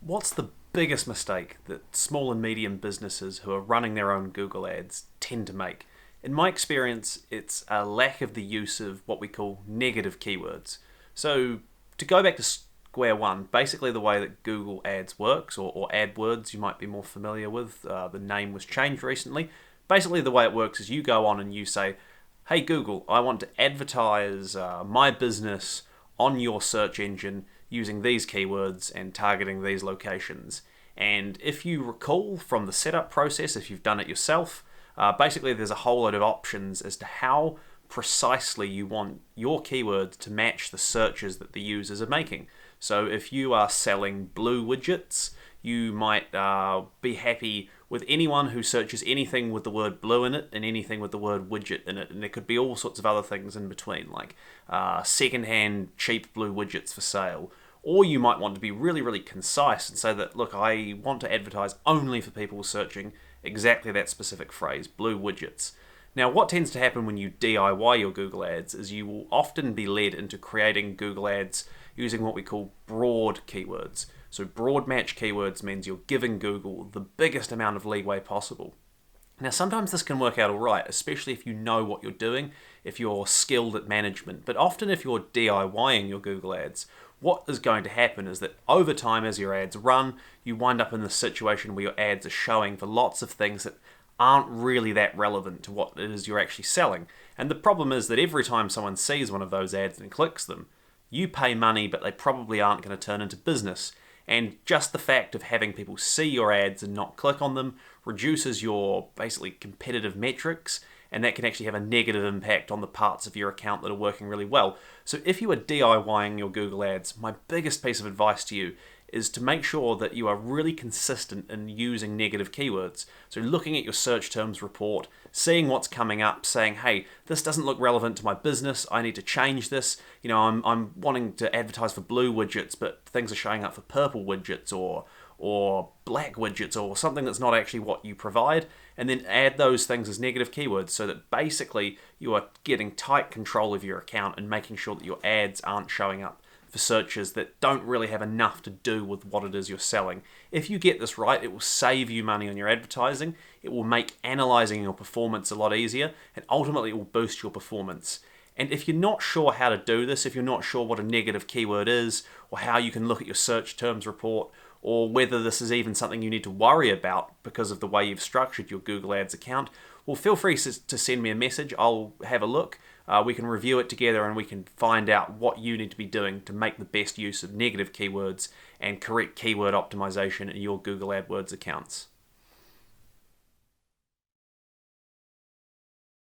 What's the biggest mistake that small and medium businesses who are running their own Google ads tend to make? In my experience, it's a lack of the use of what we call negative keywords. So, to go back to square one, basically the way that Google Ads works, or AdWords you might be more familiar with, the name was changed recently. Basically, the way it works is you go on and you say, hey Google, I want to advertise my business on your search engine using these keywords and targeting these locations. And if you recall from the setup process, if you've done it yourself, basically there's a whole lot of options as to how precisely you want your keywords to match the searches that the users are making. So if you are selling blue widgets, you might be happy with anyone who searches anything with the word blue in it and anything with the word widget in it. And there could be all sorts of other things in between, like secondhand cheap blue widgets for sale. Or you might want to be really, really concise and say that, look, I want to advertise only for people searching exactly that specific phrase, blue widgets. Now, what tends to happen when you DIY your Google Ads is you will often be led into creating Google Ads using what we call broad keywords. So broad match keywords means you're giving Google the biggest amount of leeway possible. Now, sometimes this can work out all right, especially if you know what you're doing, if you're skilled at management. But often if you're DIYing your Google Ads, what is going to happen is that over time as your ads run, you wind up in the situation where your ads are showing for lots of things that aren't really that relevant to what it is you're actually selling. And the problem is that every time someone sees one of those ads and clicks them, you pay money, but they probably aren't going to turn into business. And just the fact of having people see your ads and not click on them reduces your basically competitive metrics, and that can actually have a negative impact on the parts of your account that are working really well. So if you are DIYing your Google Ads, my biggest piece of advice to you is to make sure that you are really consistent in using negative keywords. So looking at your search terms report, seeing what's coming up, saying, hey, this doesn't look relevant to my business, I need to change this. You know, I'm wanting to advertise for blue widgets, but things are showing up for purple widgets or black widgets or something that's not actually what you provide, and then add those things as negative keywords so that basically you are getting tight control of your account and making sure that your ads aren't showing up for searches that don't really have enough to do with what it is you're selling. If you get this right, it will save you money on your advertising, it will make analyzing your performance a lot easier, and ultimately it will boost your performance. And if you're not sure how to do this, if you're not sure what a negative keyword is, or how you can look at your search terms report, or whether this is even something you need to worry about because of the way you've structured your Google Ads account, well, feel free to send me a message. I'll have a look. We can review it together and we can find out what you need to be doing to make the best use of negative keywords and correct keyword optimization in your Google AdWords accounts.